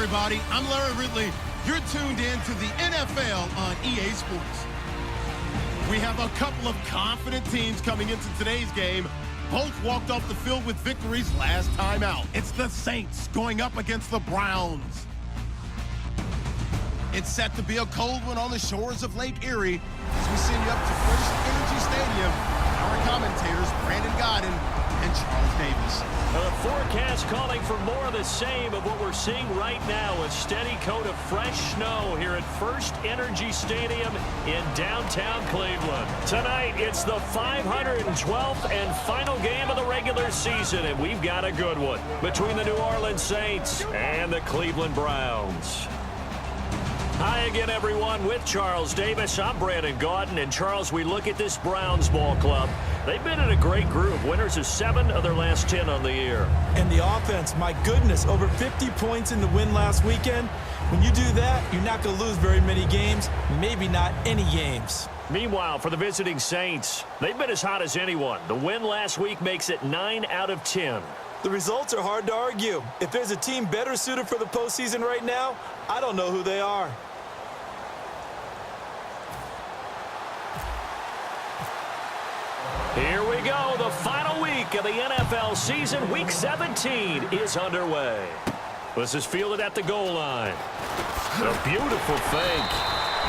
everybody. I'm Larry Ridley. You're tuned in to the NFL on EA Sports. We have a couple of confident teams coming into today's game. Both walked off the field with victories last time out. It's the Saints going up against the Browns. It's set to be a cold one on the shores of Lake Erie as we send you up to First Energy Stadium. Our commentators, Brandon Godden and Charles Davis. The forecast calling for more of the same of what we're seeing right now. A steady coat of fresh snow here at First Energy Stadium in downtown Cleveland. Tonight, it's the 512th and final game of the regular season, and we've got a good one between the New Orleans Saints and the Cleveland Browns. Hi again, everyone. With Charles Davis, I'm Brandon Gaudin. And Charles, we look at this Browns ball club. They've been in a great group. Winners of 7 of their last 10 on the year. And the offense, my goodness, over 50 points in the win last weekend. When you do that, you're not going to lose very many games, maybe not any games. Meanwhile, for the visiting Saints, they've been as hot as anyone. The win last week makes it 9 out of 10. The results are hard to argue. If there's a team better suited for the postseason right now, I don't know who they are. Here we go. The final week of the NFL season. Week 17 is underway. This is fielded at the goal line. A beautiful fake.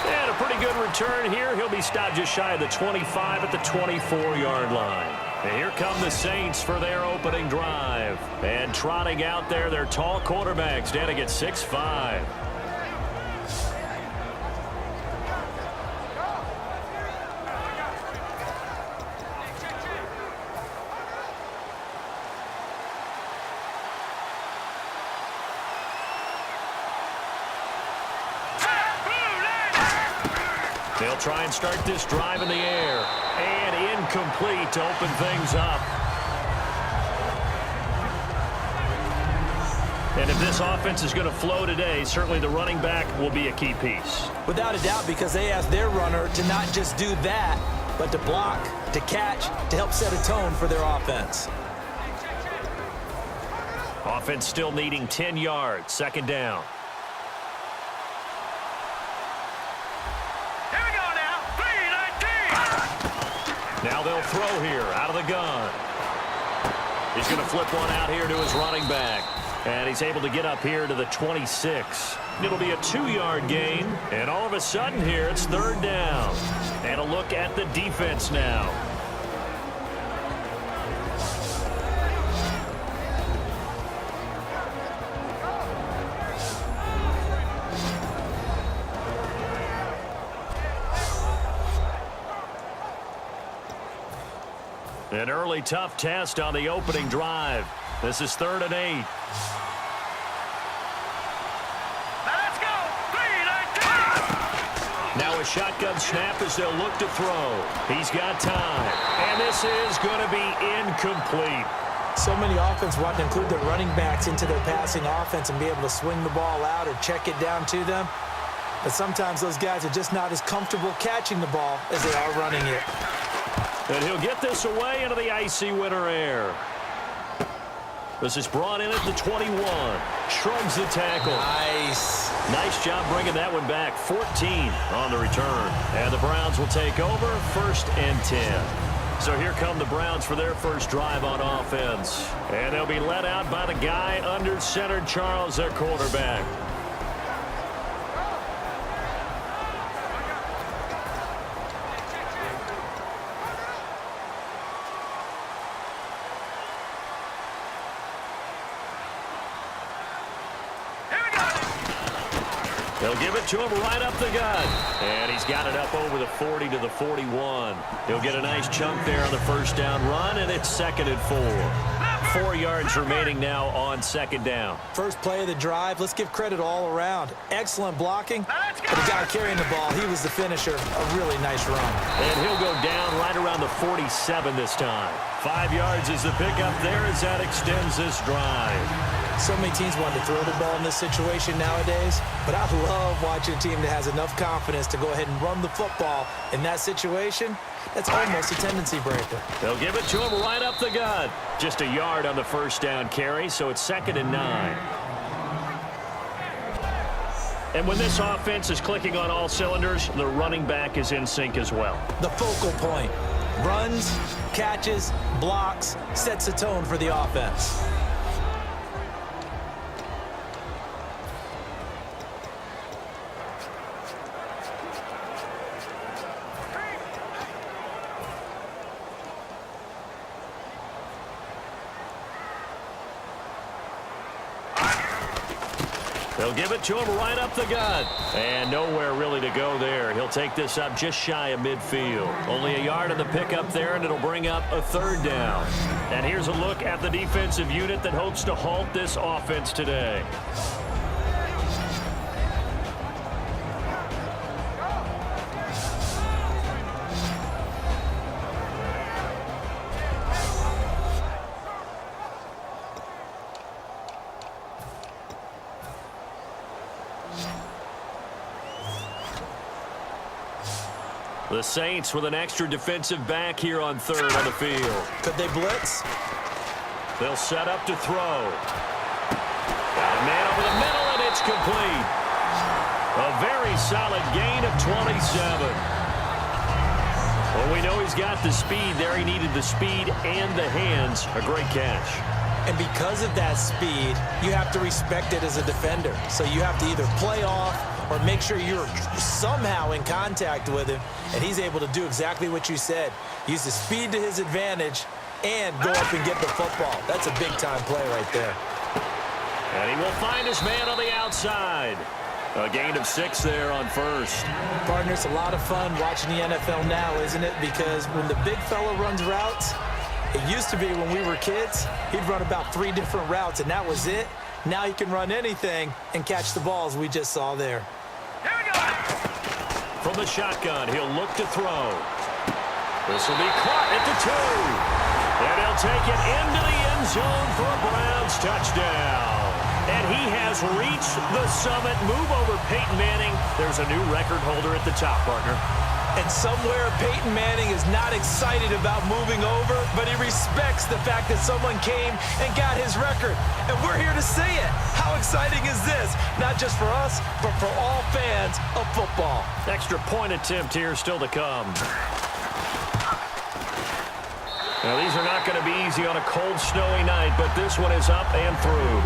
And a pretty good return here. He'll be stopped just shy of the 25 at the 24-yard line. And here come the Saints for their opening drive. And trotting out there, their tall quarterback standing at 6'5". They'll try and start this drive in the air. And incomplete to open things up. And if this offense is going to flow today, certainly the running back will be a key piece. Without a doubt, because they asked their runner to not just do that, but to block, to catch, to help set a tone for their offense. Offense still needing 10 yards. Second down. Now they'll throw here out of the gun. He's going to flip one out here to his running back. And he's able to get up here to the 26. It'll be a 2-yard gain. And all of a sudden here, it's third down. And a look at the defense now. An early tough test on the opening drive. This is 3rd and 8. Let's go. 3-19. Now a shotgun snap as they'll look to throw. He's got time. And this is going to be incomplete. So many offenses want to include their running backs into their passing offense and be able to swing the ball out or check it down to them. But sometimes those guys are just not as comfortable catching the ball as they are running it. And he'll get this away into the icy winter air. This is brought in at the 21. Shrugs the tackle. Nice job bringing that one back. 14 on the return. And the Browns will take over 1st and 10. So here come the Browns for their first drive on offense. And they'll be led out by the guy under center, Charles, their quarterback. They'll give it to him right up the gut. And he's got it up over the 40 to the 41. He'll get a nice chunk there on the first down run, and it's 2nd and 4. 4 yards remaining now on 2nd down. First play of the drive, let's give credit all around. Excellent blocking. But the guy carrying the ball, he was the finisher. A really nice run. And he'll go down right around the 47 this time. 5 yards is the pickup there as that extends this drive. So many teams want to throw the ball in this situation nowadays, but I love watching a team that has enough confidence to go ahead and run the football in that situation. That's almost a tendency breaker. They'll give it to him right up the gut. Just a yard on the first down carry, so it's 2nd and 9. And when this offense is clicking on all cylinders, the running back is in sync as well. The focal point. Runs, catches, blocks, sets the tone for the offense. They'll give it to him right up the gut. And nowhere really to go there. He'll take this up just shy of midfield. Only a yard on the pickup there, and it'll bring up a third down. And here's a look at the defensive unit that hopes to halt this offense today. The Saints with an extra defensive back here on third on the field. Could they blitz? They'll set up to throw. Got a man over the middle, and it's complete. A very solid gain of 27. Well, we know he's got the speed there. He needed the speed and the hands. A great catch. And because of that speed, you have to respect it as a defender. So you have to either play off or make sure you're somehow in contact with him, and he's able to do exactly what you said. Use the speed to his advantage and go up and get the football. That's a big-time play right there. And he will find his man on the outside. A gain of 6 there on first. Partner, it's a lot of fun watching the NFL now, isn't it? Because when the big fella runs routes, it used to be when we were kids, he'd run about 3 different routes, and that was it. Now he can run anything and catch the balls we just saw there. Here we go. From the shotgun, he'll look to throw. This will be caught at the 2. And he'll take it into the end zone for a Browns touchdown. And he has reached the summit. Move over Peyton Manning. There's a new record holder at the top, partner. And somewhere Peyton Manning is not excited about moving over, but he respects the fact that someone came and got his record. And we're here to see it. How exciting is this? Not just for us, but for all fans of football. Extra point attempt here still to come. Now, these are not going to be easy on a cold, snowy night, but this one is up and through.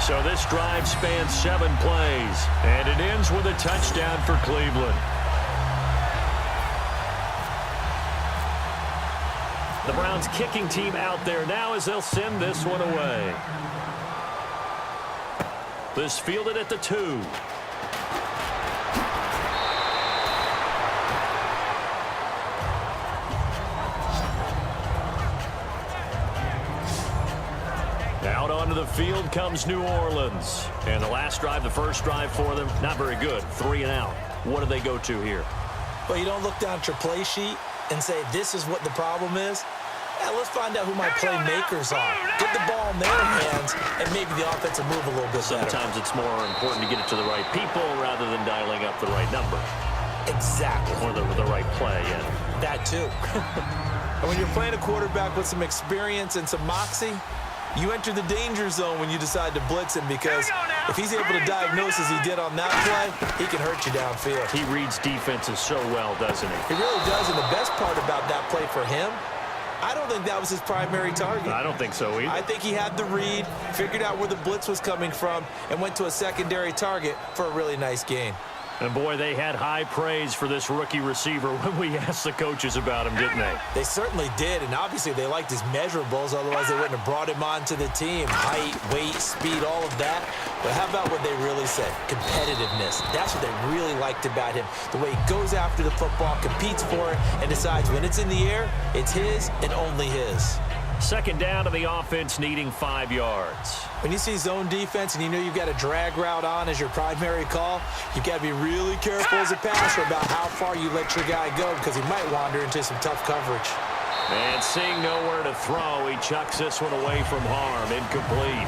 So this drive spans 7 plays, and it ends with a touchdown for Cleveland. The Browns kicking team out there now as they'll send this one away. This fielded at the 2. Out onto the field comes New Orleans. And the last drive, the first drive for them, not very good. 3 and out. What do they go to here? Well, you don't look down at your play sheet and say, this is what the problem is. Yeah, let's find out who my playmakers are. Get the ball in their hands, and maybe the offense will move a little bit better. Sometimes it's more important to get it to the right people rather than dialing up the right number. Exactly. Or the right play, yeah. That too. And when you're playing a quarterback with some experience and some moxie, you enter the danger zone when you decide to blitz him, because if he's able to diagnose as he did on that play, he can hurt you downfield. He reads defenses so well, doesn't he? He really does, and the best part about that play for him, I don't think that was his primary target. I don't think so either. I think he had the read, figured out where the blitz was coming from, and went to a secondary target for a really nice gain. And boy, they had high praise for this rookie receiver when we asked the coaches about him, didn't they? They certainly did, and obviously they liked his measurables, otherwise they wouldn't have brought him onto the team. Height, weight, speed, all of that. But how about what they really said? Competitiveness. That's what they really liked about him. The way he goes after the football, competes for it, and decides when it's in the air, it's his and only his. Second down to the offense, needing 5 yards. When you see zone defense and you know you've got a drag route on as your primary call, you've got to be really careful as a passer about how far you let your guy go, because he might wander into some tough coverage. And seeing nowhere to throw, he chucks this one away from harm. Incomplete.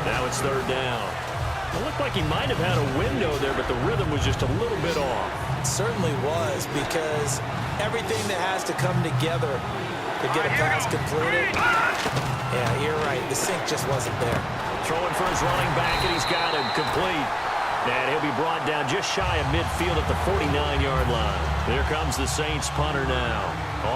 Now it's third down. It looked like he might have had a window there, but the rhythm was just a little bit off. It certainly was, because everything that has to come together to get a pass completed. Yeah, you're right. The sync just wasn't there. Throwing for his running back, and he's got him complete. And he'll be brought down just shy of midfield at the 49-yard line. Here comes the Saints punter now.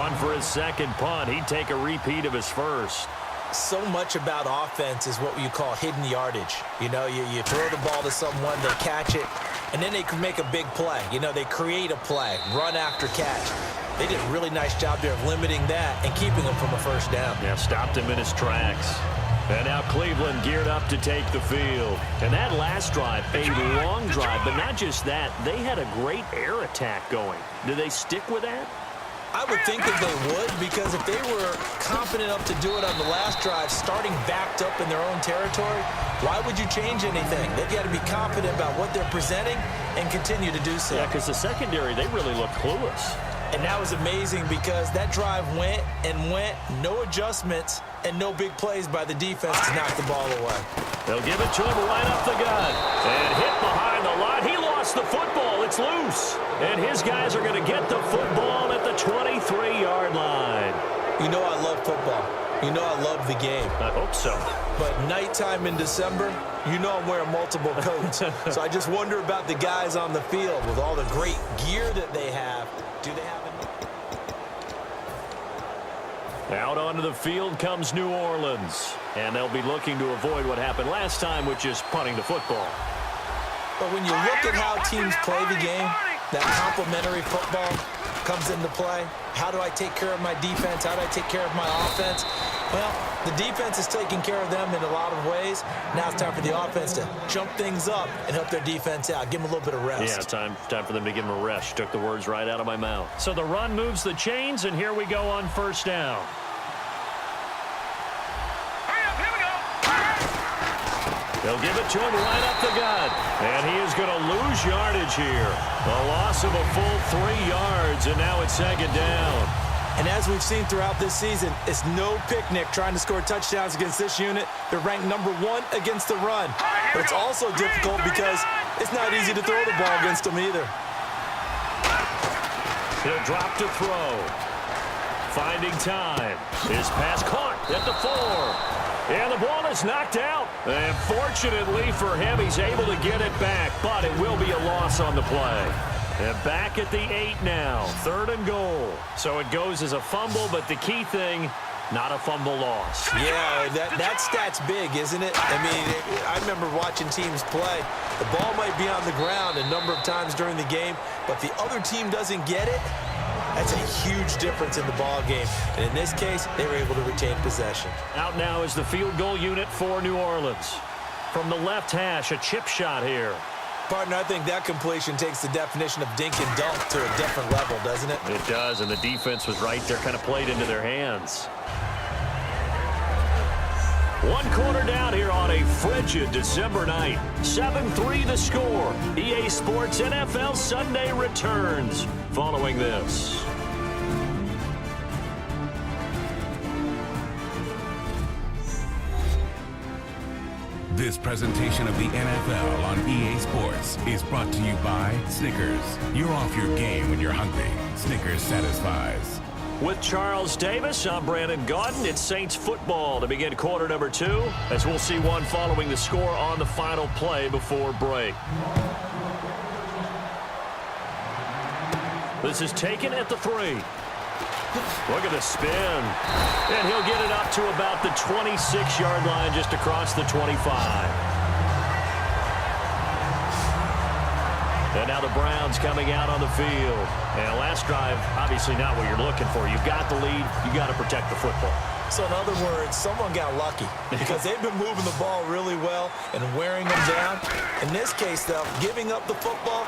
On for his second punt. He'd take a repeat of his first. So much about offense is what you call hidden yardage. You know, you throw the ball to someone, they catch it, and then they can make a big play. You know, they create a play, run after catch. They did a really nice job there of limiting that and keeping him from a first down. Yeah, stopped him in his tracks. And now Cleveland geared up to take the field. And that last drive, a long drive, but not just that. They had a great air attack going. Do they stick with that? I would think that they would, because if they were confident enough to do it on the last drive, starting backed up in their own territory, why would you change anything? They've got to be confident about what they're presenting and continue to do so. Yeah, because the secondary, they really look clueless. And that was amazing because that drive went and went, no adjustments, and no big plays by the defense to knock the ball away. They'll give it to him right up the gut. And hit behind the line. He lost the football. It's loose. And his guys are going to get the football at the 23-yard line. You know I love football. You know I love the game. I hope so. But nighttime in December, you know I'm wearing multiple coats. So I just wonder about the guys on the field with all the great gear that they have. Do they have enough? Out onto the field comes New Orleans. And they'll be looking to avoid what happened last time, which is punting the football. But when you look at how teams play the game, that complementary football comes into play. How do I take care of my defense? How do I take care of my offense? Well, the defense is taking care of them in a lot of ways. Now it's time for the offense to jump things up and help their defense out. Give them a little bit of rest. Yeah, time for them to give them a rest. Took the words right out of my mouth. So the run moves the chains, and here we go on first down. They'll give it to him right up the gut. And he is going to lose yardage here. A loss of a full 3 yards, and now it's second down. And as we've seen throughout this season, it's no picnic trying to score touchdowns against this unit. They're ranked number 1 against the run. But it's also difficult because it's not easy to throw the ball against them either. He'll drop to throw. Finding time. His pass caught at the 4. And the ball is knocked out. And fortunately for him, he's able to get it back. But it will be a loss on the play. And back at the 8 now. 3rd and goal. So it goes as a fumble, but the key thing, not a fumble loss. Yeah, that stat's big, isn't it? I mean, I remember watching teams play. The ball might be on the ground a number of times during the game, but the other team doesn't get it. That's a huge difference in the ball game. And in this case, they were able to retain possession. Out now is the field goal unit for New Orleans. From the left hash, a chip shot here. Partner, I think that completion takes the definition of dink and dunk to a different level, doesn't it? It does, and the defense was right there, kind of played into their hands. 1 quarter down here on a frigid December night. 7-3 the score. EA Sports NFL Sunday returns following this. This presentation of the NFL on EA Sports is brought to you by Snickers. You're off your game when you're hungry. Snickers satisfies. With Charles Davis, I'm Brandon Gaudin. It's Saints football to begin quarter number 2, as we'll see one following the score on the final play before break. This is taken at the 3. Look at the spin. And he'll get it up to about the 26-yard line, just across the 25. And now the Browns coming out on the field. And last drive, obviously not what you're looking for. You've got the lead. You've got to protect the football. So in other words, someone got lucky because they've been moving the ball really well and wearing them down. In this case, though, giving up the football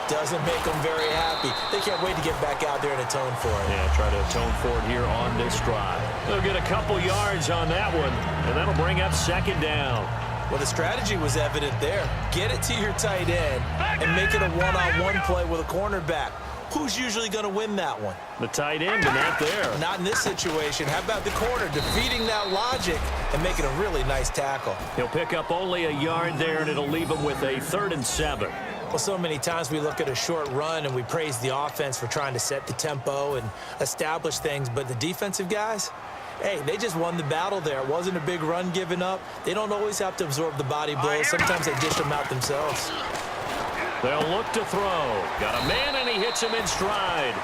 doesn't make them very happy. They can't wait to get back out there and atone for it. Yeah, try to atone for it here on this drive. They'll get a couple yards on that one, and that'll bring up second down. Well, the strategy was evident there. Get it to your tight end and make it a one-on-one play with a cornerback. Who's usually going to win that one? The tight end, but not there. Not in this situation. How about the corner defeating that logic and making a really nice tackle? He'll pick up only a yard there, and it'll leave him with a 3rd and 7. Well, so many times we look at a short run and we praise the offense for trying to set the tempo and establish things, but the defensive guys, Hey, they just won the battle there. It wasn't a big run given up. They don't always have to absorb the body blows. Sometimes they dish them out themselves. They'll look to throw. Got a man, and he hits him in stride.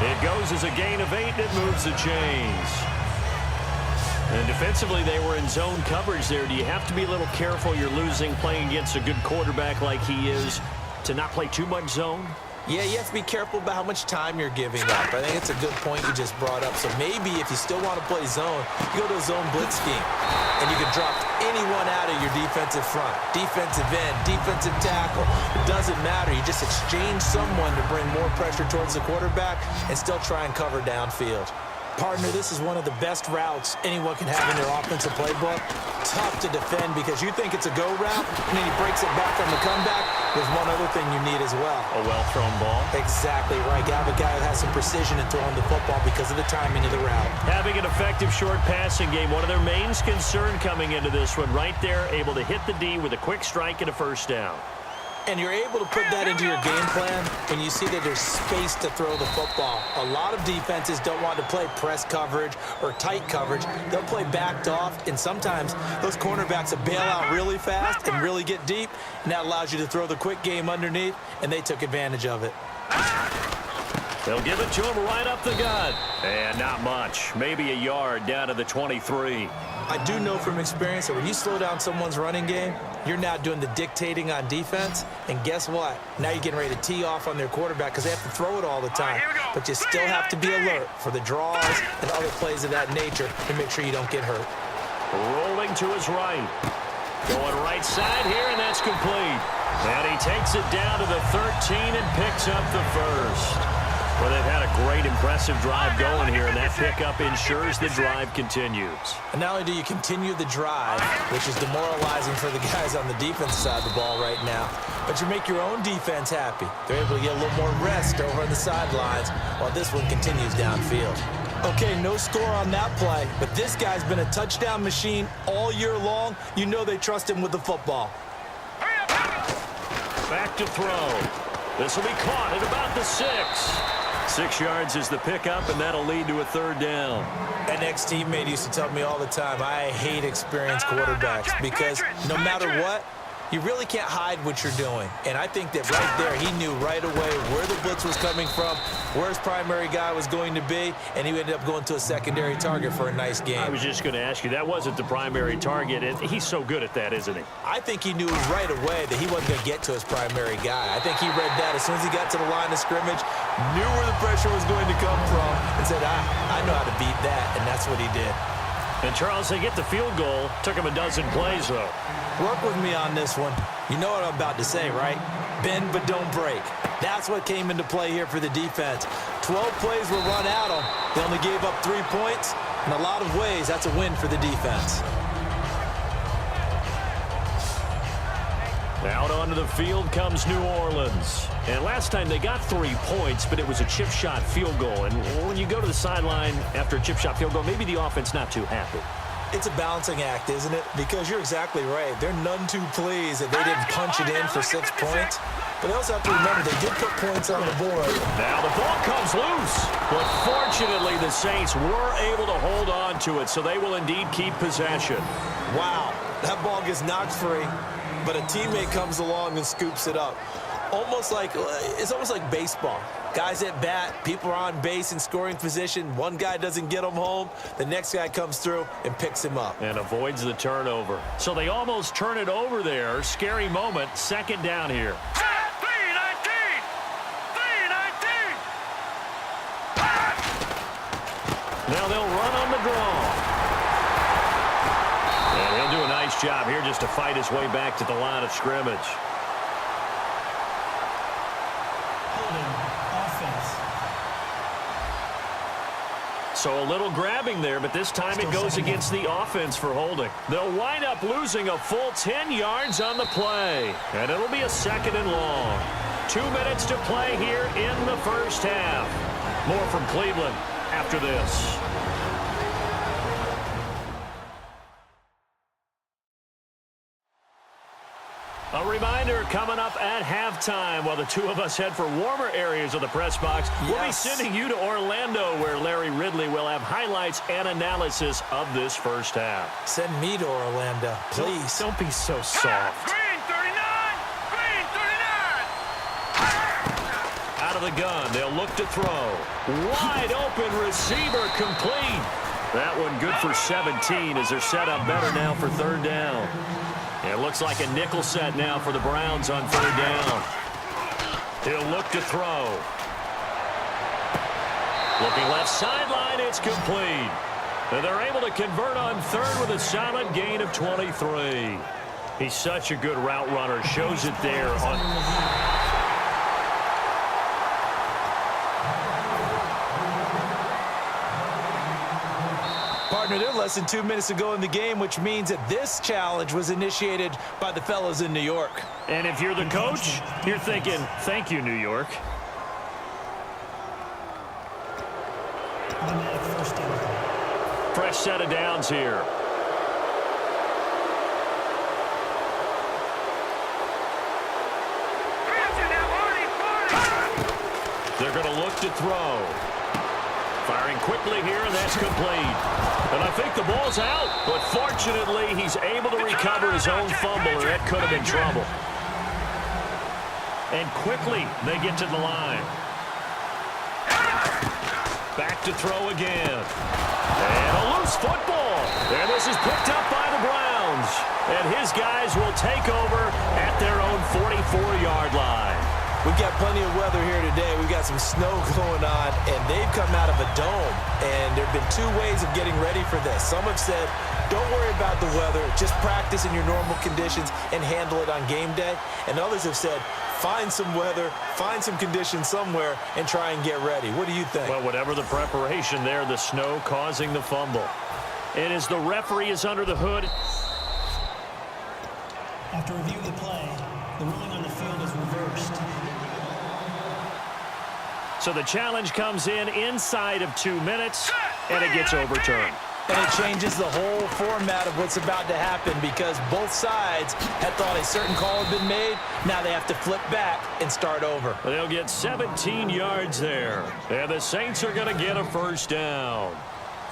It goes as a gain of 8, and it moves the chains. And defensively, they were in zone coverage there. Do you have to be a little careful? You're losing playing against a good quarterback like he is to not play too much zone? Yeah, you have to be careful about how much time you're giving up. I think it's a good point you just brought up. So maybe if you still want to play zone, you go to a zone blitz scheme. And you can drop anyone out of your defensive front. Defensive end, defensive tackle. It doesn't matter. You just exchange someone to bring more pressure towards the quarterback and still try and cover downfield. Partner, this is one of the best routes anyone can have in their offensive playbook. Tough to defend because you think it's a go route, and then he breaks it back on the comeback. There's one other thing you need as well. A well-thrown ball. Exactly right. You have a guy who has some precision in throwing the football because of the timing of the route. Having an effective short passing game, one of their main concern coming into this one. Right there, able to hit the D with a quick strike and a first down. And you're able to put that into your game plan when you see that there's space to throw the football. A lot of defenses don't want to play press coverage or tight coverage. They'll play backed off, and sometimes those cornerbacks will bail out really fast and really get deep, and that allows you to throw the quick game underneath, and they took advantage of it. They'll give it to him right up the gut. And not much. Maybe a yard down to the 23. I do know from experience that when you slow down someone's running game, you're now doing the dictating on defense. And guess what? Now you're getting ready to tee off on their quarterback because they have to throw it all the time. But you still have to be alert for the draws and other plays of that nature to make sure you don't get hurt. Rolling to his right. Going right side here, and that's complete. And he takes it down to the 13 and picks up the first. Well, they've had a great, impressive drive going here, and that pickup ensures the drive continues. And not only do you continue the drive, which is demoralizing for the guys on the defensive side of the ball right now, but you make your own defense happy. They're able to get a little more rest over on the sidelines while this one continues downfield. Okay, no score on that play, but this guy's been a touchdown machine all year long. You know they trust him with the football. Back to throw. This will be caught at about the 6. 6 yards is the pickup, and that'll lead to a third down. An ex-teammate used to tell me all the time, I hate experienced quarterbacks because no matter what, you really can't hide what you're doing. And I think that right there, he knew right away where the blitz was coming from, where his primary guy was going to be, and he ended up going to a secondary target for a nice game. I was just going to ask you, that wasn't the primary target. He's so good at that, isn't he? I think he knew right away that he wasn't going to get to his primary guy. I think he read that as soon as he got to the line of scrimmage, knew where the pressure was going to come from, and said, I know how to beat that, and that's what he did. And, Charles, they get the field goal. Took him a dozen plays, though. Work with me on this one. You know what I'm about to say, right? Bend but don't break. That's what came into play here for the defense. 12 plays were run at them. They only gave up 3 points. In a lot of ways, that's a win for the defense. Out onto the field comes New Orleans. And last time they got 3 points, but it was a chip shot field goal. And when you go to the sideline after a chip shot field goal, maybe the offense not too happy. It's a balancing act, isn't it? Because you're exactly right. They're none too pleased that they didn't punch it in for 6 points. But they also have to remember they did put points on the board. Now the ball comes loose. But fortunately, the Saints were able to hold on to it, so they will indeed keep possession. Wow, that ball gets knocked free, but a teammate comes along and scoops it up. It's almost like baseball. Guys at bat, people are on base in scoring position. One guy doesn't get him home. The next guy comes through and picks him up. And avoids the turnover. So they almost turn it over there. Scary moment. Second down here. Now they'll run on the draw. And he'll do a nice job here just to fight his way back to the line of scrimmage. So a little grabbing there, but this time it goes against the offense for holding. They'll wind up losing a full 10 yards on the play. And it'll be a 2nd and long. 2 minutes to play here in the first half. More from Cleveland after this. A reminder coming up at halftime while the two of us head for warmer areas of the press box. Yes. We'll be sending you to Orlando where Larry Ridley will have highlights and analysis of this first half. Send me to Orlando, please. Don't be so soft. Green 39! Green 39! Out of the gun, they'll look to throw. Wide open receiver complete. That one good for 17 as they're set up better now for third down. It looks like a nickel set now for the Browns on third down. He'll look to throw. Looking left sideline, it's complete. And they're able to convert on third with a solid gain of 23. He's such a good route runner. Shows it there on... Partner, they're less than 2 minutes to go in the game, which means that this challenge was initiated by the fellas in New York. And if you're the coach, you're thinking, thank you, New York. Fresh set of downs here. They're going to look to throw. Firing quickly here, and that's complete. And I think the ball's out, but fortunately, he's able to recover his own fumble, or that could have been trouble. And quickly, they get to the line. Back to throw again. And a loose football. And this is picked up by the Browns. And his guys will take over at their own 44-yard line. We've got plenty of weather here today. We've got some snow going on, and they've come out of a dome. And there have been two ways of getting ready for this. Some have said, don't worry about the weather. Just practice in your normal conditions and handle it on game day. And others have said, find some weather, find some conditions somewhere, and try and get ready. What do you think? Well, whatever the preparation there, the snow causing the fumble. And as the referee is under the hood. After reviewing the play, the ruling on the field is reversed. So the challenge comes in inside of 2 minutes, and it gets overturned. And it changes the whole format of what's about to happen because both sides had thought a certain call had been made. Now they have to flip back and start over. They'll get 17 yards there. And the Saints are going to get a first down.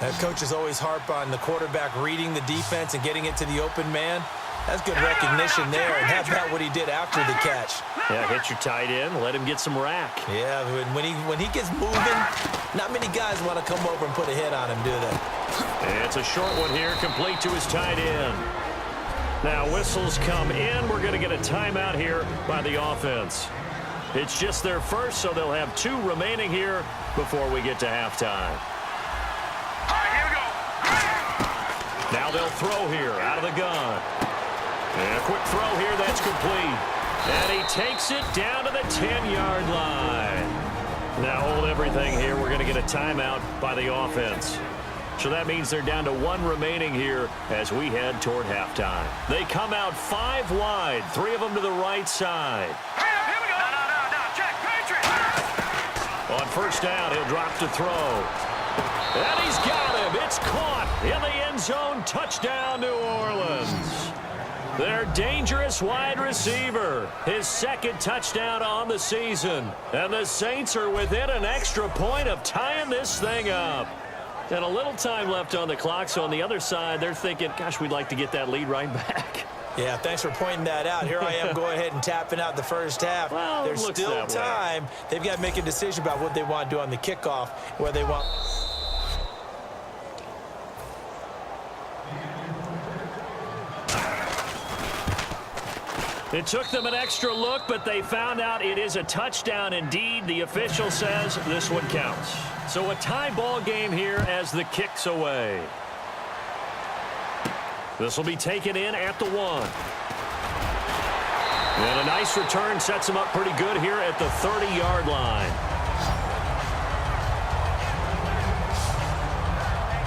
That coaches always harp on the quarterback reading the defense and getting it to the open man. That's good recognition there, and that's not what he did after the catch. Yeah, hit your tight end, let him get some rack. Yeah, when he gets moving, not many guys want to come over and put a hit on him, do they? And it's a short one here, complete to his tight end. Now whistles come in. We're going to get a timeout here by the offense. It's just their first, so they'll have 2 remaining here before we get to halftime. All right, here we go. Now they'll throw here out of the gun. And a quick throw here, that's complete. And he takes it down to the 10-yard line. Now hold everything here. We're going to get a timeout by the offense. So that means they're down to 1 remaining here as we head toward halftime. They come out 5 wide, 3 of them to the right side. Here we go. No, check, Patriot. On first down, he'll drop to throw. And he's got him. It's caught in the end zone. Touchdown, New Orleans. Their dangerous wide receiver. His 2nd touchdown on the season. And the Saints are within an extra point of tying this thing up. And a little time left on the clock, so on the other side, they're thinking, gosh, we'd like to get that lead right back. Yeah, thanks for pointing that out. Here I am going ahead and tapping out the first half. Well, there's still time. They've got to make a decision about what they want to do on the kickoff, where they want... It took them an extra look, but they found out it is a touchdown indeed. The official says this one counts. So a tie ball game here as the kick's away. This will be taken in at the 1. And a nice return sets him up pretty good here at the 30-yard line.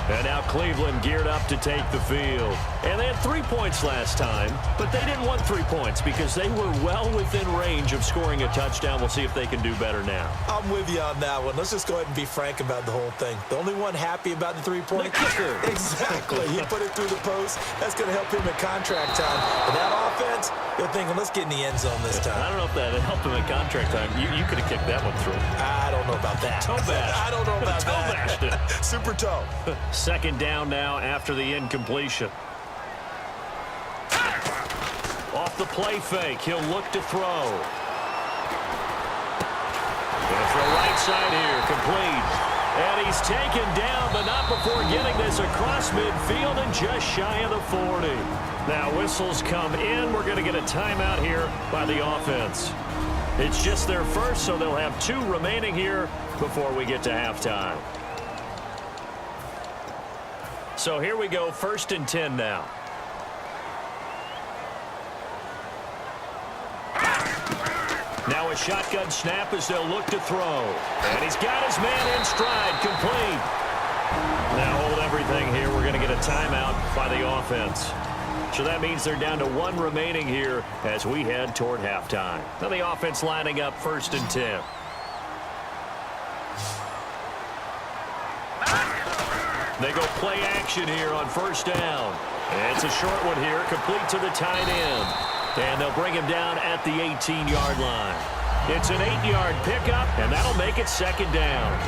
And now Cleveland geared up to take the field. And they had 3 points last time, but they didn't want 3 points because they were well within range of scoring a touchdown. We'll see if they can do better now. I'm with you on that one. Let's just go ahead and be frank about the whole thing. The only one happy about the 3-point kicker. Exactly. He put it through the post. That's going to help him at contract time. But that offense, They're thinking, let's get in the end zone this time. I don't know if that helped him in contract time. You could have kicked that one through. I don't know about that. Toe bash. I don't know about toe that. bashed it. Super toe. Second down now after the incompletion. Off the play fake, he'll look to throw. Going to throw right side here, complete. And he's taken down, but not before getting this across midfield and just shy of the 40. Now whistles come in. We're going to get a timeout here by the offense. It's just their first, so they'll have 2 remaining here before we get to halftime. So here we go, 1st and 10 now. Now a shotgun snap as they'll look to throw. And he's got his man in stride, complete. Now hold everything here. We're going to get a timeout by the offense. So that means they're down to 1 remaining here as we head toward halftime. Now the offense lining up 1st and 10. They go play action here on 1st down. And it's a short one here, complete to the tight end. And they'll bring him down at the 18-yard line. It's an 8-yard pickup, and that'll make it 2nd down.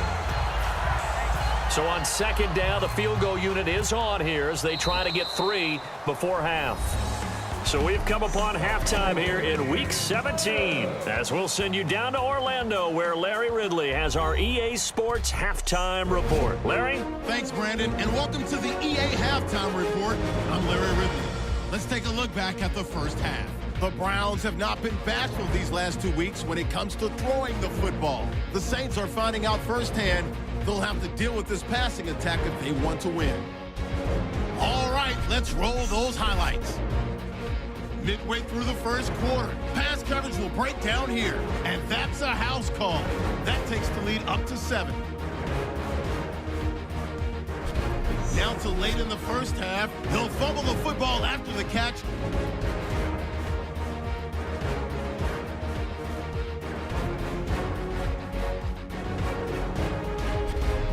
So on 2nd down, the field goal unit is on here as they try to get 3 before half. So we've come upon halftime here in Week 17 as we'll send you down to Orlando where Larry Ridley has our EA Sports Halftime Report. Larry? Thanks, Brandon, and welcome to the EA Halftime Report. I'm Larry Ridley. Let's take a look back at the first half. The Browns have not been bashful these last 2 weeks when it comes to throwing the football. The Saints are finding out firsthand they'll have to deal with this passing attack if they want to win. All right, let's roll those highlights. Midway through the first quarter, pass coverage will break down here, and that's a house call. That takes the lead up to 7. Down to late in the first half, he'll fumble the football after the catch.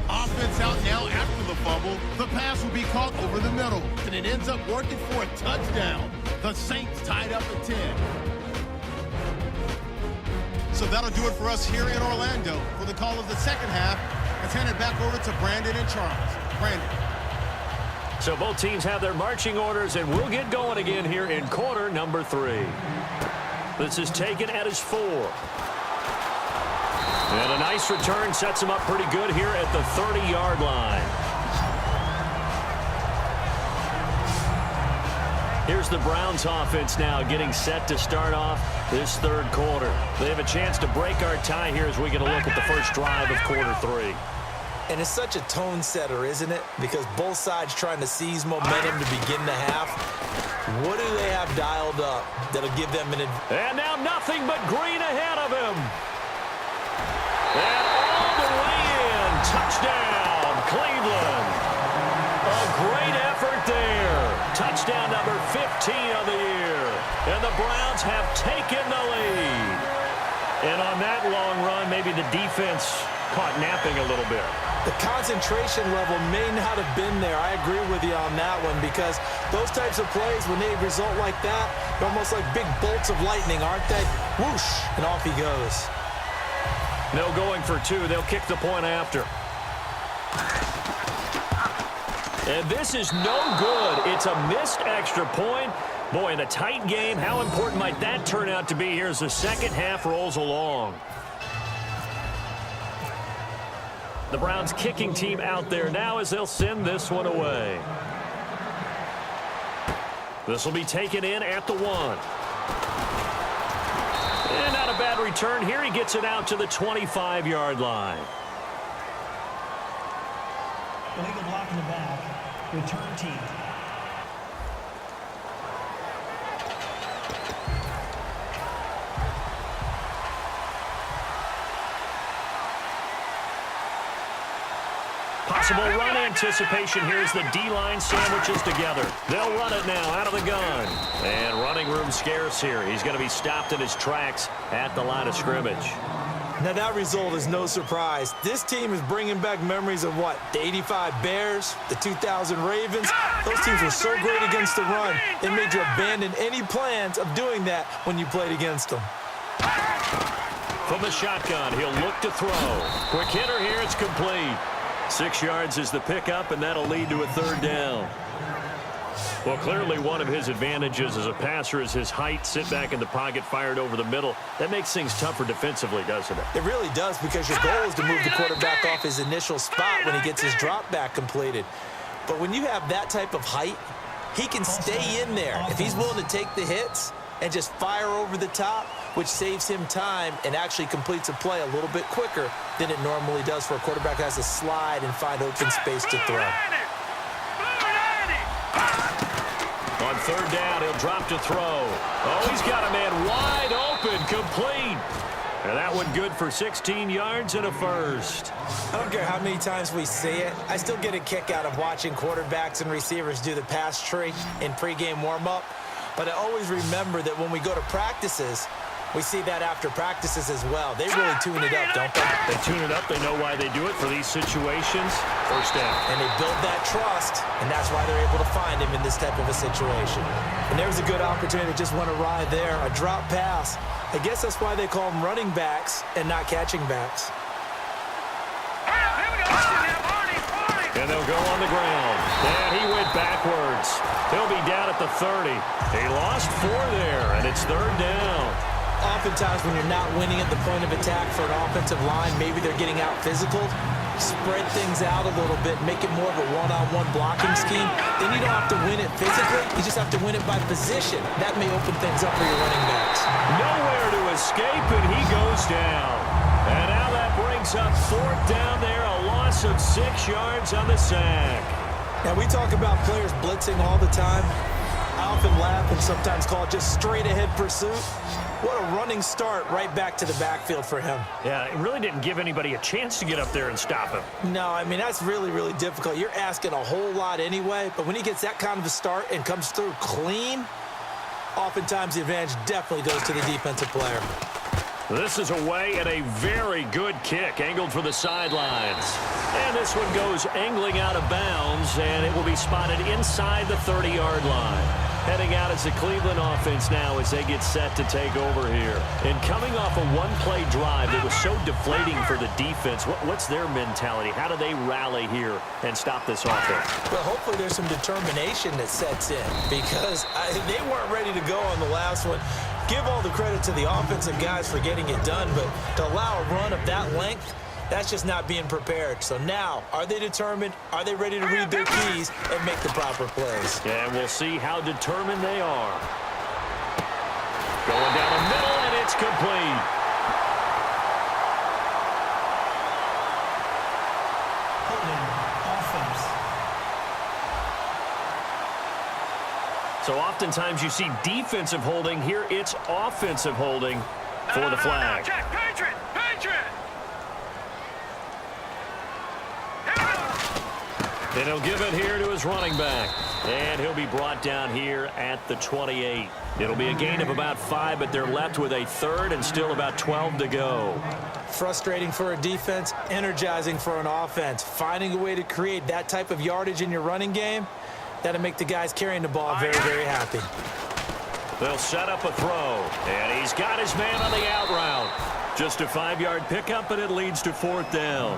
Offense out now after the fumble. The pass will be caught over the middle, and it ends up working for a touchdown. The Saints tied up at 10. So that'll do it for us here in Orlando. For the call of the second half, let's hand it back over to Brandon and Charles. Brandon. So both teams have their marching orders, and we'll get going again here in quarter number 3. This is taken at his 4. And a nice return sets him up pretty good here at the 30-yard line. Here's the Browns offense now getting set to start off this 3rd quarter. They have a chance to break our tie here as we get a look at the first drive of quarter 3. And it's such a tone setter, isn't it? Because both sides trying to seize momentum to begin the half. What do they have dialed up that'll give them an advantage? And now nothing but green ahead of him. And all the way in. Touchdown, Cleveland. A great effort there. Touchdown number 15 of the year. And the Browns have taken the lead. And on that long run, maybe the defense caught napping a little bit. The concentration level may not have been there. I agree with you on that one because those types of plays, when they result like that, they're almost like big bolts of lightning, aren't they? Whoosh, and off he goes. No going for 2. They'll kick the point after. And this is no good. It's a missed extra point. Boy, in a tight game, how important might that turn out to be here as the second half rolls along? The Browns kicking team out there now as they'll send this one away. This will be taken in at the 1. And not a bad return here. He gets it out to the 25-yard line. Illegal block in the back. Return team. Possible run anticipation here as the D-line sandwiches together. They'll run it now out of the gun. And running room scarce here. He's going to be stopped in his tracks at the line of scrimmage. Now, that result is no surprise. This team is bringing back memories of what? The 85 Bears, the 2000 Ravens. Those teams were so great against the run, it made you abandon any plans of doing that when you played against them. From the shotgun, he'll look to throw. Quick hitter here, it's complete. 6 yards is the pickup, and that'll lead to a third down. Well, clearly one of his advantages as a passer is his height. Sit back in the pocket, fired over the middle. That makes things tougher defensively, doesn't it? It really does, because your goal is to move the quarterback off his initial spot when he gets his drop back completed. But when you have that type of height, he can stay in there. If he's willing to take the hits and just fire over the top, which saves him time and actually completes a play a little bit quicker than it normally does for a quarterback that has to slide and find open space to throw. On third down, he'll drop to throw. Oh, he's got a man wide open, complete. And that one good for 16 yards and a first. I don't care how many times we see it. I still get a kick out of watching quarterbacks and receivers do the pass tree in pregame warm-up. But I always remember that when we go to practices, we see that after practices as well. They really tune it up, don't they? They tune it up. They know why they do it for these situations. First down. And they build that trust, and that's why they're able to find him in this type of a situation. And there's a good opportunity that just went awry there. A drop pass. I guess that's why they call them running backs and not catching backs. And they'll go on the ground. And he went backwards. He'll be down at the 30. He lost 4 there, and it's third down. Oftentimes when you're not winning at the point of attack for an offensive line, maybe they're getting out physical, spread things out a little bit, make it more of a one-on-one blocking scheme. Then you don't have to win it physically. You just have to win it by position. That may open things up for your running backs. Nowhere to escape, and he goes down. And now that brings up fourth down there, a loss of 6 yards on the sack. Now, we talk about players blitzing all the time. I often laugh and sometimes call it just straight-ahead pursuit. What a running start right back to the backfield for him. Yeah, it really didn't give anybody a chance to get up there and stop him. No, I mean, that's really, really difficult. You're asking a whole lot anyway, but when he gets that kind of a start and comes through clean, oftentimes the advantage definitely goes to the defensive player. This is away and a very good kick, angled for the sidelines. And this one goes angling out of bounds, and it will be spotted inside the 30-yard line. Heading out as the Cleveland offense now as they get set to take over here. And coming off a one-play drive that was so deflating for the defense, what's their mentality? How do they rally here and stop this offense? Well, hopefully there's some determination that sets in, because they weren't ready to go on the last one. Give all the credit to the offensive guys for getting it done, but to allow a run of that length, that's just not being prepared. So now, are they determined? Are they ready to read their keys and make the proper plays? And we'll see how determined they are. Going down the middle, and it's complete. So oftentimes you see defensive holding. Here it's offensive holding for the flag. Check, Patriot! Patriot! And he'll give it here to his running back. And he'll be brought down here at the 28. It'll be a gain of about 5, but they're left with a third and still about 12 to go. Frustrating for a defense, energizing for an offense. Finding a way to create that type of yardage in your running game, that'll make the guys carrying the ball very, very happy. They'll set up a throw, and he's got his man on the out route. Just a 5-yard pickup, and it leads to fourth down.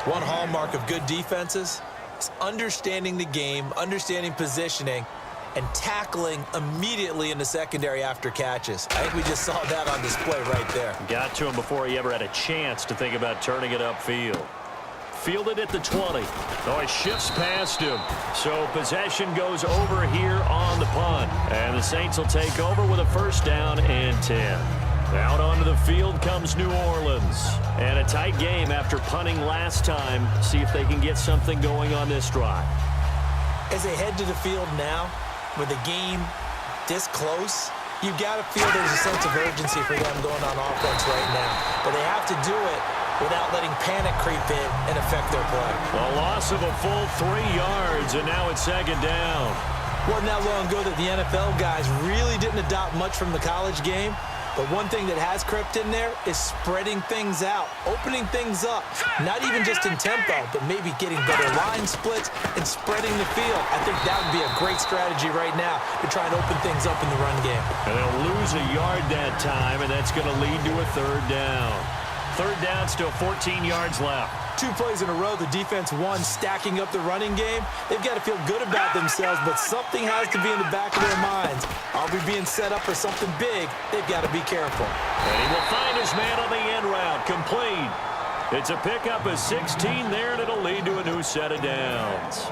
One hallmark of good defenses is understanding the game, understanding positioning, and tackling immediately in the secondary after catches. I think we just saw that on display right there. Got to him before he ever had a chance to think about turning it upfield. Fielded at the 20. Oh, he shifts past him. So possession goes over here on the punt. And the Saints will take over with a first down and 10. Out onto the field comes New Orleans. And a tight game after punting last time. See if they can get something going on this drive. As they head to the field now, with the game this close, you've got to feel there's a sense of urgency for them going on offense right now. But they have to do it without letting panic creep in and affect their play. A loss of a full 3 yards, and now it's second down. Wasn't that long ago that the NFL guys really didn't adopt much from the college game. But one thing that has crept in there is spreading things out, opening things up, not even just in tempo, but maybe getting better line splits and spreading the field. I think that would be a great strategy right now to try and open things up in the run game. And they'll lose a yard that time, and that's going to lead to a third down. Third down, still 14 yards left. 2 plays in a row, the defense won, stacking up the running game. They've got to feel good about themselves, but something has to be in the back of their minds. Are we being set up for something big? They've got to be careful. And he will find his man on the end route, complete. It's a pickup of 16 there, and it'll lead to a new set of downs.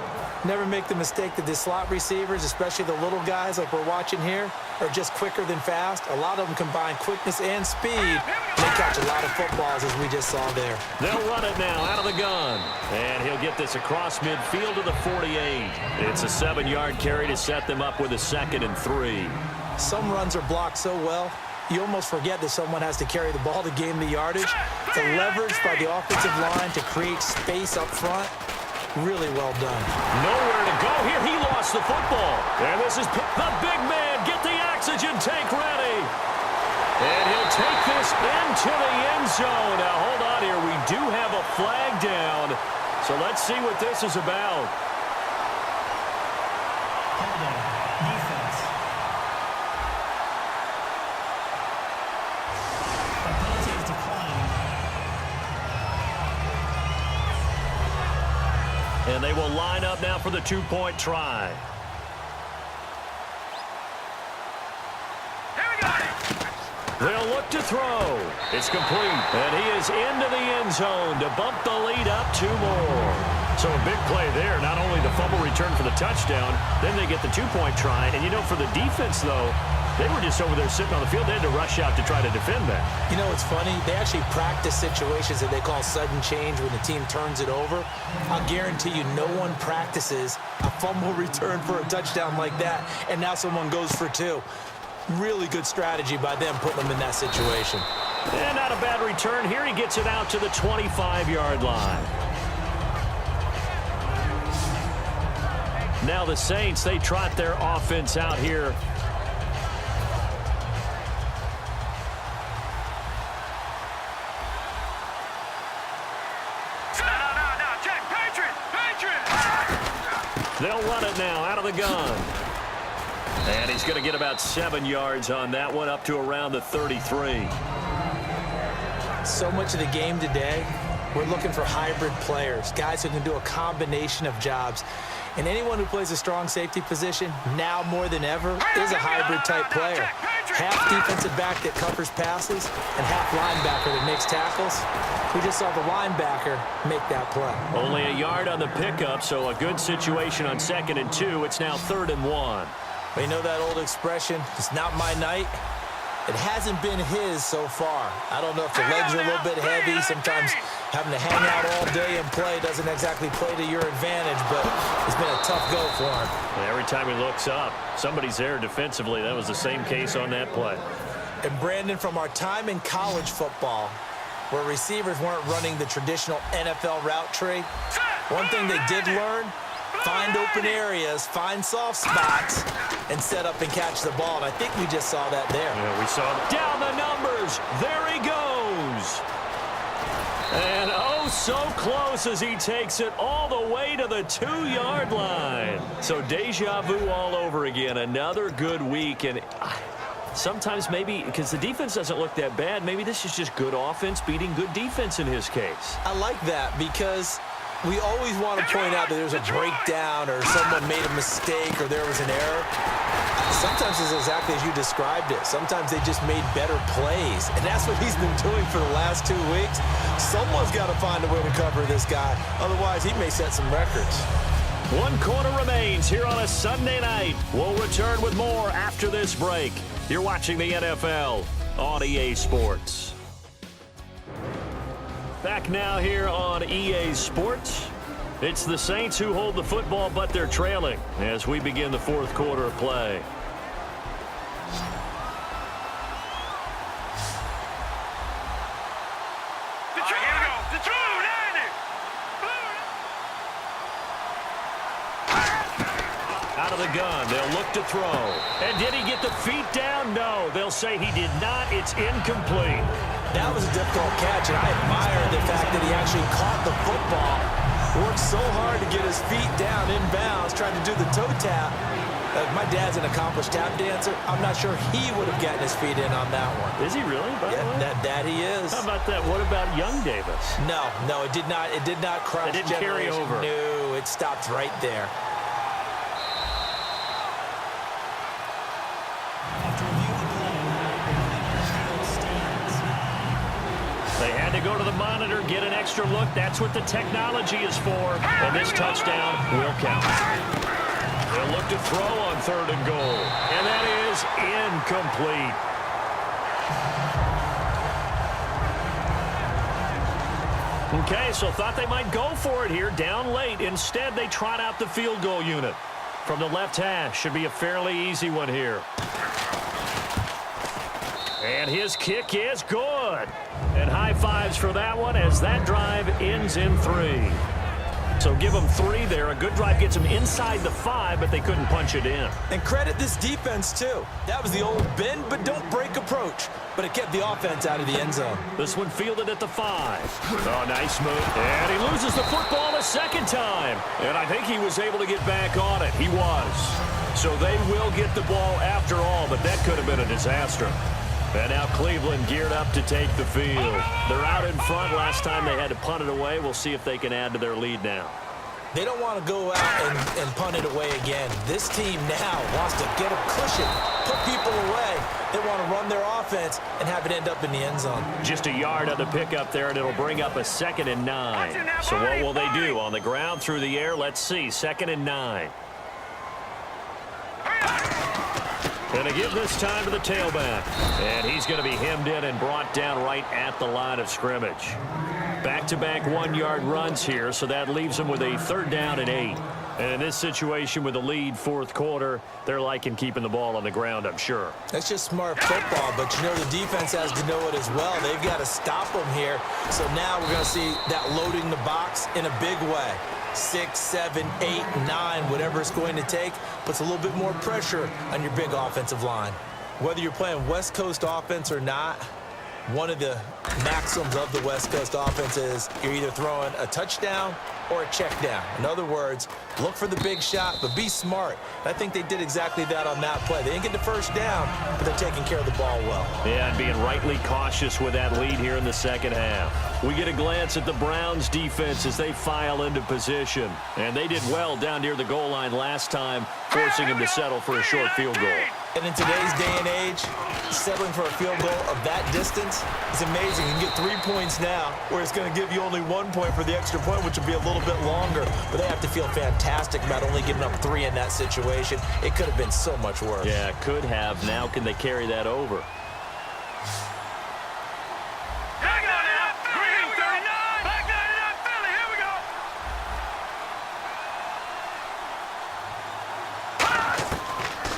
Never make the mistake that the slot receivers, especially the little guys like we're watching here, are just quicker than fast. A lot of them combine quickness and speed. They catch a lot of footballs, as we just saw there. They'll run it now out of the gun. And he'll get this across midfield to the 48. It's a 7-yard carry to set them up with a 2nd and 3. Some runs are blocked so well, you almost forget that someone has to carry the ball to gain the yardage. The leverage by the offensive line to create space up front, really well done. Nowhere to go here. He lost the football. And this is the big man. Get the oxygen tank ready. And he'll take this into the end zone. Now, hold on here. We do have a flag down. So let's see what this is about. Defense. The penalty is declined. And they will line up now for the 2-point try. They'll look to throw. It's complete. And he is into the end zone to bump the lead up 2 more. So a big play there. Not only the fumble return for the touchdown, then they get the 2-point try. And, you know, for the defense, though, they were just over there sitting on the field. They had to rush out to try to defend that. You know, it's funny. They actually practice situations that they call sudden change when the team turns it over. I'll guarantee you no one practices a fumble return for a touchdown like that, and now someone goes for 2. Really good strategy by them putting them in that situation. And not a bad return here. He gets it out to the 25-yard line. Now the Saints, they trot their offense out here. They'll run it now out of the gun. And he's going to get about 7 yards on that one, up to around the 33. So much of the game today, we're looking for hybrid players, guys who can do a combination of jobs. And anyone who plays a strong safety position, now more than ever, is a hybrid-type player. Half defensive back that covers passes and half linebacker that makes tackles. We just saw the linebacker make that play. Only a yard on the pickup, so a good situation on 2nd and 2. It's now 3rd and 1. But you know that old expression, it's not my night? It hasn't been his so far. I don't know if the legs are a little bit heavy. Sometimes having to hang out all day and play doesn't exactly play to your advantage, but it's been a tough go for him. Every time he looks up, somebody's there defensively. That was the same case on that play. And Brandon, from our time in college football, where receivers weren't running the traditional NFL route tree, one thing they did learn, find open areas, find soft spots, and set up and catch the ball. And I think we just saw that there. Yeah, we saw it. Down the numbers. There he goes. And oh, so close as he takes it all the way to the 2-yard line. So deja vu all over again. Another good week. And sometimes maybe, because the defense doesn't look that bad, maybe this is just good offense beating good defense in his case. I like that because we always want to point out that there's a breakdown or someone made a mistake or there was an error. Sometimes it's exactly as you described it. Sometimes they just made better plays. And that's what he's been doing for the last 2 weeks. Someone's got to find a way to cover this guy. Otherwise, he may set some records. 1 quarter remains here on a Sunday night. We'll return with more after this break. You're watching the NFL on EA Sports. Back now here on EA Sports. It's the Saints who hold the football, but they're trailing as we begin the 4th quarter of play. Out of of the gun. They'll look to throw. And did he get the feet down? No. They'll say he did not. It's incomplete. That was a difficult catch, and I admire the fact that he actually caught the football. Worked so hard to get his feet down inbounds, tried to do the toe tap. My dad's an accomplished tap dancer. I'm not sure he would have gotten his feet in on that one. Is he really? Yeah, that he is. How about that? What about young Davis? No, it did not. It did not cross. It didn't carry over. No, it stopped right there. After review of the play, the running on the field stands. They had to go to the monitor, get an extra look. That's what the technology is for. And this touchdown will count. They'll look to throw on 3rd and goal. And that is incomplete. Okay, so thought they might go for it here, down late. Instead, they trot out the field goal unit. From the left hash, should be a fairly easy one here. And his kick is good. And high fives for that one as that drive ends in 3. So give them 3 there. A good drive gets them inside the 5, but they couldn't punch it in. And credit this defense, too. That was the old bend but don't break approach, but it kept the offense out of the end zone. This one fielded at the 5. Oh, nice move. And he loses the football a second time. And I think he was able to get back on it. He was. So they will get the ball after all, but that could have been a disaster. And now Cleveland geared up to take the field. They're out in front. Last time they had to punt it away. We'll see if they can add to their lead now. They don't want to go out and punt it away again. This team now wants to get a cushion, put people away. They want to run their offense and have it end up in the end zone. Just a yard on the pickup there, and it'll bring up a 2nd and 9. So what will they do? On the ground, through the air? Let's see. 2nd and 9. And they give this time to the tailback. And he's going to be hemmed in and brought down right at the line of scrimmage. Back-to-back 1-yard runs here, so that leaves them with a 3rd down and 8. And in this situation with the lead 4th quarter, they're liking keeping the ball on the ground, I'm sure. That's just smart football, but you know the defense has to know it as well. They've got to stop them here. So now we're going to see that loading the box in a big way. 6, 7, 8, 9, whatever it's going to take, puts a little bit more pressure on your big offensive line. Whether you're playing West Coast offense or not, one of the maxims of the West Coast offense is you're either throwing a touchdown or a check down. In other words, look for the big shot, but be smart. I think they did exactly that on that play. They didn't get the first down, but they're taking care of the ball well. Yeah, and being rightly cautious with that lead here in the second half. We get a glance at the Browns defense as they file into position. And they did well down near the goal line last time, forcing them to settle for a short field goal. And in today's day and age, settling for a field goal of that distance is amazing. You can get 3 points now, where it's going to give you only 1 point for the extra point, which will be a little bit longer. But they have to feel fantastic about only giving up 3 in that situation. It could have been so much worse. Yeah, could have. Now can they carry that over? Hang on now. Green 39. Back 99 Philly. Here we go.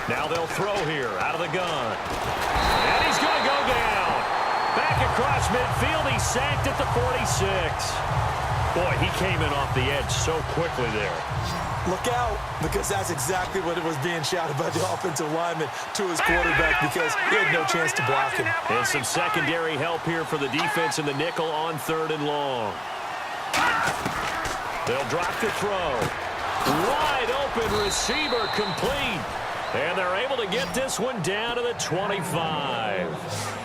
Now they'll throw here out of the gun. And he's going to go down. Back across midfield. He's sacked at the 46. Boy, he came in off the edge so quickly there. Look out, because that's exactly what it was being shouted by the offensive lineman to his quarterback, because he had no chance to block him. And some secondary help here for the defense in the nickel on 3rd and long. They'll drop the throw. Wide open receiver complete. And they're able to get this one down to the 25.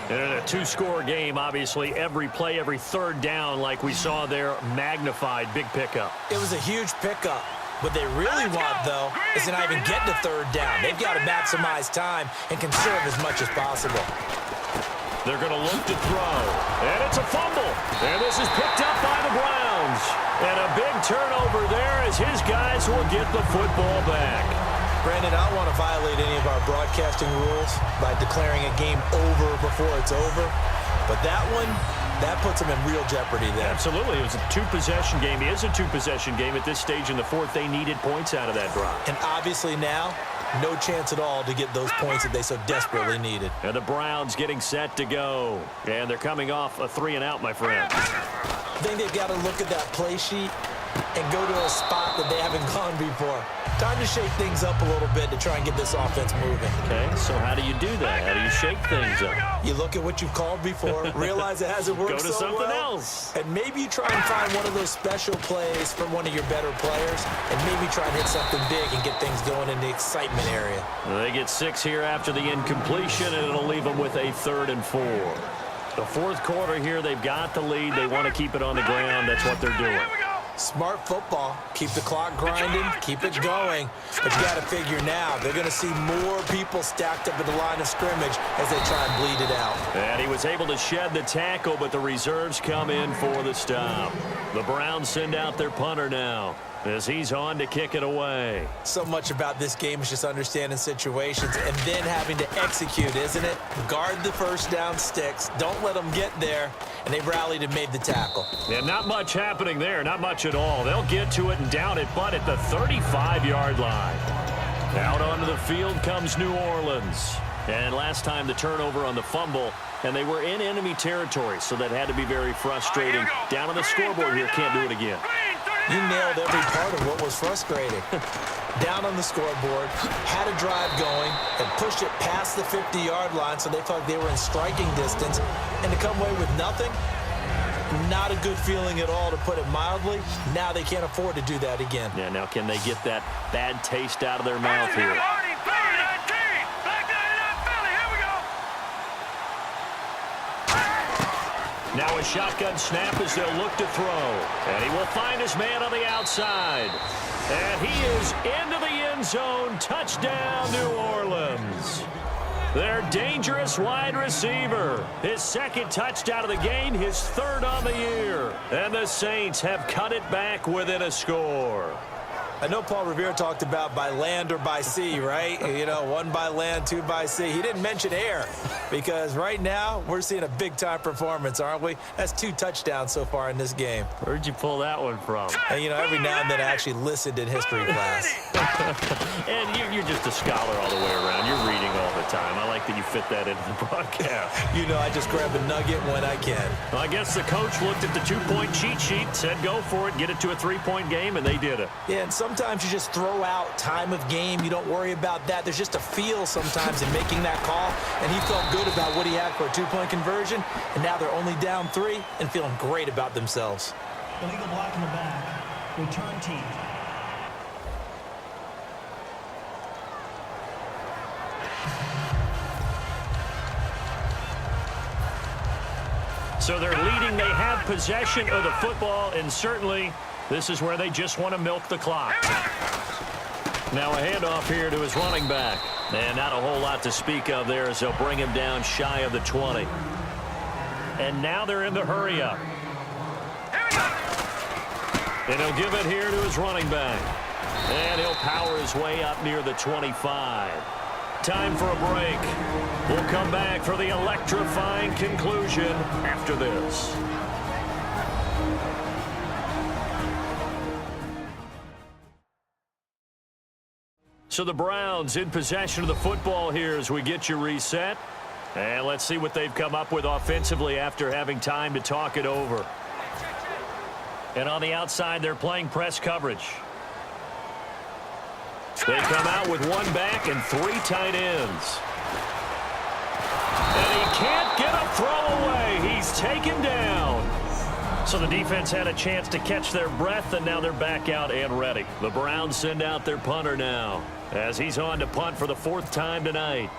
And in a 2-score game, obviously, every play, every 3rd down, like we saw there, magnified, big pickup. It was a huge pickup. What they really want, though, is to not even get to 3rd down. They've got to maximize time and conserve as much as possible. They're going to look to throw. And it's a fumble. And this is picked up by the Browns. And a big turnover there as his guys will get the football back. Brandon, I don't want to violate any of our broadcasting rules by declaring a game over before it's over. But that one, that puts them in real jeopardy there. Absolutely. It was a 2-possession game. It is a 2-possession game at this stage in the 4th. They needed points out of that drive. And obviously now, no chance at all to get those points that they so desperately needed. And the Browns getting set to go. And they're coming off a 3-and-out, my friend. I think they've got to look at that play sheet and go to a spot that they haven't gone before. Time to shake things up a little bit to try and get this offense moving. Okay, so how do you do that? How do you shake things up? You look at what you've called before, realize it hasn't worked Go to so something well, else. and maybe you try and find one of those special plays from one of your better players, and maybe try and hit something big and get things going in the excitement area. They get 6 here after the incompletion, and it'll leave them with a 3rd and 4. The fourth quarter here, they've got the lead. They want to keep it on the ground. That's what they're doing. Smart football. Keep the clock grinding. Keep it going. But you got to figure now, they're going to see more people stacked up at the line of scrimmage as they try and bleed it out. And he was able to shed the tackle, but the reserves come in for the stop. The Browns send out their punter now as he's on to kick it away. So much about this game is just understanding situations and then having to execute, isn't it? Guard the first down sticks. Don't let them get there. And they rallied and made the tackle. Yeah, not much happening there. Not much at all. They'll get to it and down it, but at the 35-yard line. Out onto the field comes New Orleans. And last time the turnover on the fumble, and they were in enemy territory, so that had to be very frustrating. Down on the scoreboard here, can't do it again. You nailed every part of what was frustrating. Down on the scoreboard, had a drive going, and pushed it past the 50-yard line so they felt they were in striking distance, and to come away with nothing, not a good feeling at all, to put it mildly. Now they can't afford to do that again. Yeah, now can they get that bad taste out of their mouth here? Now a shotgun snap as they'll look to throw. And he will find his man on the outside. And he is into the end zone. Touchdown, New Orleans. Their dangerous wide receiver. His 2nd touchdown of the game, his 3rd on the year. And the Saints have cut it back within a score. I know Paul Revere talked about by land or by sea, right? You know, 1 by land, 2 by sea. He didn't mention air because right now we're seeing a big-time performance, aren't we? That's 2 touchdowns so far in this game. Where'd you pull that one from? And, you know, every now and then I actually listened in history class. And you're just a scholar all the way around. You're reading all the time. I like that you fit that into the broadcast. You know, I just grab a nugget when I can. Well, I guess the coach looked at the 2-point cheat sheet, said go for it, get it to a 3-point game, and they did it. Yeah, and sometimes you just throw out time of game. You don't worry about that. There's just a feel sometimes in making that call, and he felt good about what he had for a 2-point conversion, and now they're only down 3 and feeling great about themselves. Illegal block in the back. Return team. So they're leading. They have possession of the football, and certainly this is where they just want to milk the clock. Now a handoff here to his running back. And not a whole lot to speak of there as they'll bring him down shy of the 20. And now they're in the hurry up. And he'll give it here to his running back. And he'll power his way up near the 25. Time for a break. We'll come back for the electrifying conclusion after this. So the Browns in possession of the football here as we get you reset. And let's see what they've come up with offensively after having time to talk it over. And on the outside, they're playing press coverage. They come out with 1 back and 3 tight ends. And he can't get a throw away. He's taken down. So the defense had a chance to catch their breath, and now they're back out and ready. The Browns send out their punter now as he's on to punt for the 4th time tonight.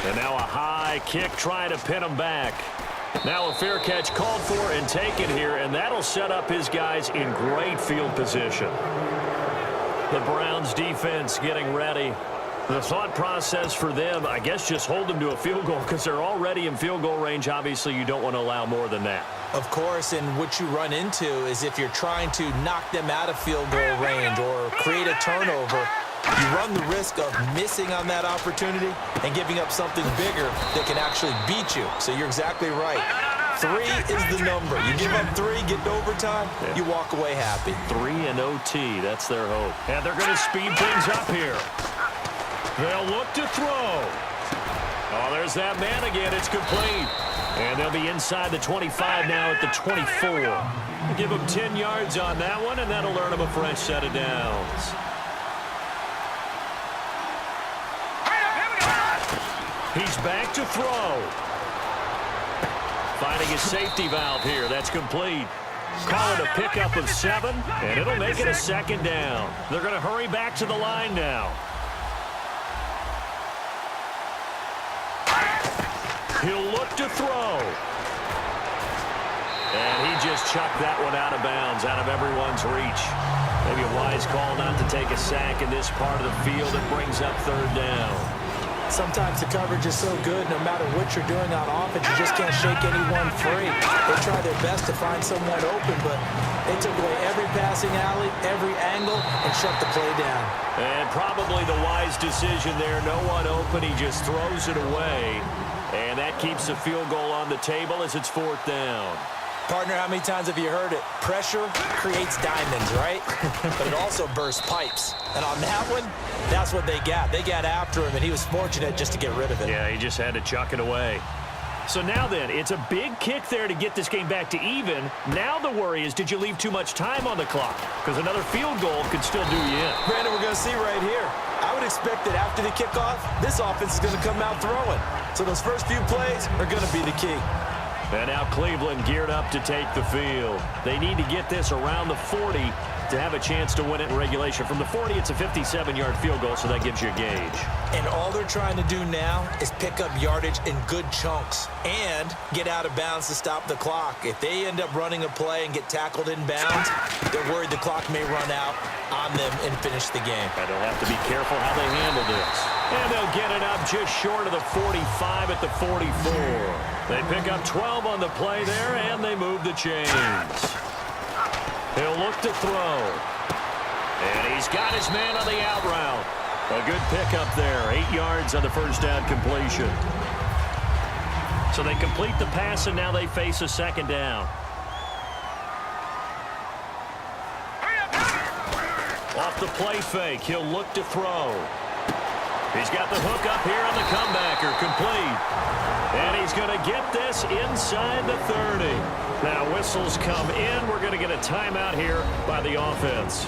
And now a high kick trying to pin him back. Now a fair catch called for and taken here, and that'll set up his guys in great field position. The Browns defense getting ready. The thought process for them, I guess, just hold them to a field goal because they're already in field goal range. Obviously, you don't want to allow more than that. Of course, and what you run into is if you're trying to knock them out of field goal range or create a turnover, you run the risk of missing on that opportunity and giving up something bigger that can actually beat you. So you're exactly right. 3 is the number. You give up 3, get to overtime, you walk away happy. 3 and OT, that's their hope. And they're going to speed things up here. They'll look to throw. Oh, there's that man again. It's complete. And they'll be inside the 25 now at the 24. Give them 10 yards on that one, and that'll earn them a fresh set of downs. He's back to throw. Finding his safety valve here. That's complete. Call it a pickup of 7, and it'll make it a second down. They're going to hurry back to the line now. He'll look to throw. And he just chucked that one out of bounds, out of everyone's reach. Maybe a wise call not to take a sack in this part of the field. It brings up third down. Sometimes the coverage is so good, no matter what you're doing on offense, you just can't shake anyone free. They try their best to find someone open, but they took away every passing alley, every angle, and shut the play down. And probably the wise decision there. No one open. He just throws it away. And that keeps the field goal on the table as it's fourth down. Partner, how many times have you heard it? Pressure creates diamonds, right? But it also bursts pipes. And on that one, that's what they got. They got after him, and he was fortunate just to get rid of it. Yeah, he just had to chuck it away. So now then, it's a big kick there to get this game back to even. Now the worry is, did you leave too much time on the clock? Because another field goal could still do you in. Brandon, we're going to see right here. I would expect that after the kickoff, this offense is going to come out throwing. So those first few plays are going to be the key. And now Cleveland geared up to take the field. They need to get this around the 40 to have a chance to win it in regulation. From the 40, it's a 57-yard field goal, so that gives you a gauge. And all they're trying to do now is pick up yardage in good chunks and get out of bounds to stop the clock. If they end up running a play and get tackled in bounds, they're worried the clock may run out on them and finish the game. And they'll have to be careful how they handle this. And they'll get it up just short of the 45 at the 44. They pick up 12 on the play there, and they move the chains. He'll look to throw. And he's got his man on the out route. A good pickup there. 8 yards on the first down completion. So they complete the pass, and now they face a second down. Off the play fake, he'll look to throw. He's got the hook up here on the comebacker, complete. And he's going to get this inside the 30. Now whistles come in. We're going to get a timeout here by the offense.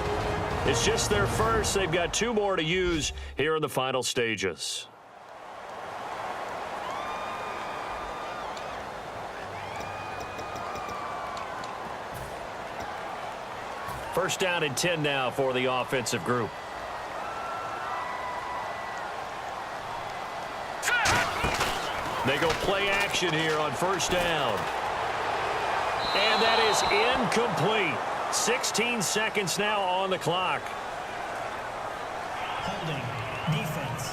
It's just their first. They've got 2 more to use here in the final stages. First down and 10 now for the offensive group. They go play action here on first down. And that is incomplete. 16 seconds now on the clock. Holding. Defense.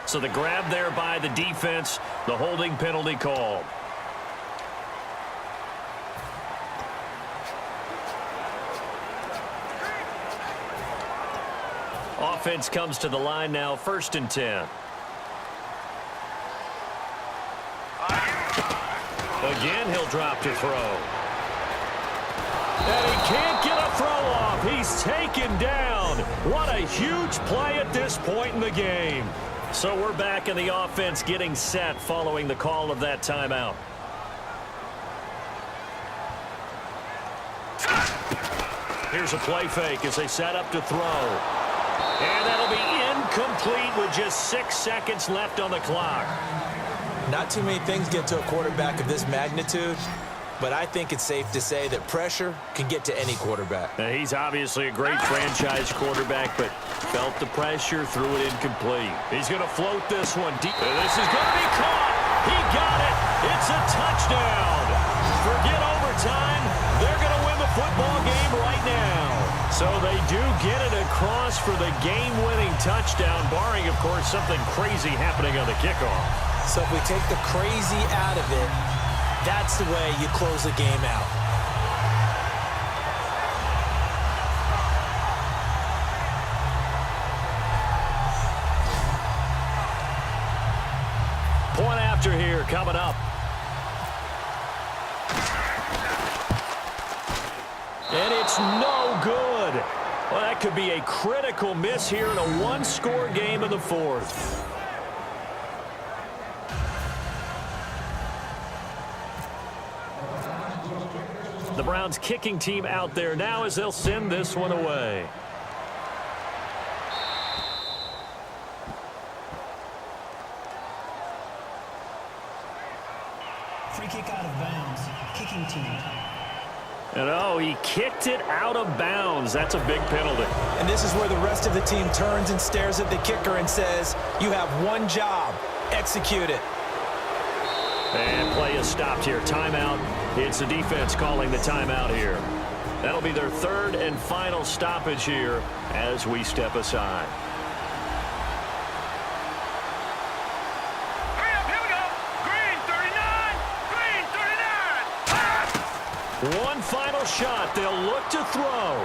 So the grab there by the defense, the holding penalty called. Offense comes to the line now, first and 10. Again, he'll drop to throw. And he can't get a throw off. He's taken down. What a huge play at this point in the game. So we're back in the offense getting set following the call of that timeout. Here's a play fake as they set up to throw. And that'll be incomplete with just 6 seconds left on the clock. Not too many things get to a quarterback of this magnitude, but I think it's safe to say that pressure can get to any quarterback. Now, he's obviously a great franchise quarterback, but felt the pressure, threw it incomplete. He's going to float this one deep. This is going to be caught. He got it. It's a touchdown. Forget overtime. They're going to win the football game right now. So they do get it across for the game-winning touchdown, barring, of course, something crazy happening on the kickoff. So if we take the crazy out of it, that's the way you close the game out. Point after here coming up. And it's no good. Well, that could be a critical miss here in a one-score game in the fourth. Browns kicking team out there now as they'll send this one away. Free kick out of bounds. Kicking team. And oh, he kicked it out of bounds. That's a big penalty. And this is where the rest of the team turns and stares at the kicker and says, you have one job. Execute it. And play is stopped here. Timeout. It's the defense calling the timeout here. That'll be their third and final stoppage here as we step aside. Hurry up, here we go. Green 39. Green 39. One final shot. They'll look to throw.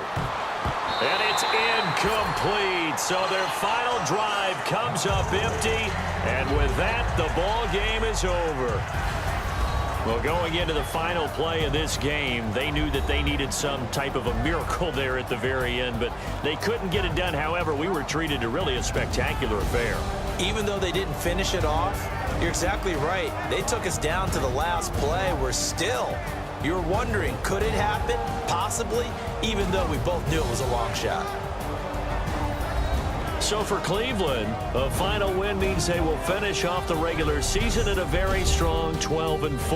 And it's incomplete. So their final drive comes up empty. And with that, the ball game is over. Well, going into the final play of this game, they knew that they needed some type of a miracle there at the very end, but they couldn't get it done. However, we were treated to really a spectacular affair. Even though they didn't finish it off, you're exactly right. They took us down to the last play. We're still, you're wondering, could it happen? Possibly, even though we both knew it was a long shot. So for Cleveland, a final win means they will finish off the regular season at a very strong 12-4.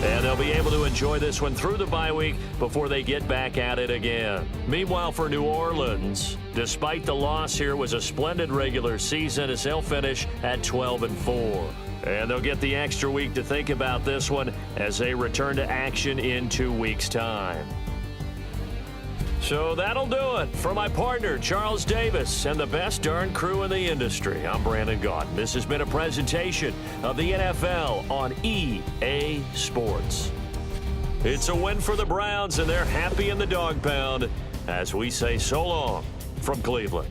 And they'll be able to enjoy this one through the bye week before they get back at it again. Meanwhile, for New Orleans, despite the loss here, was a splendid regular season as they'll finish at 12-4. And they'll get the extra week to think about this one as they return to action in 2 weeks' time. So that'll do it. For my partner, Charles Davis, and the best darn crew in the industry, I'm Brandon Gaudin. This has been a presentation of the NFL on EA Sports. It's a win for the Browns, and they're happy in the dog pound as we say so long from Cleveland.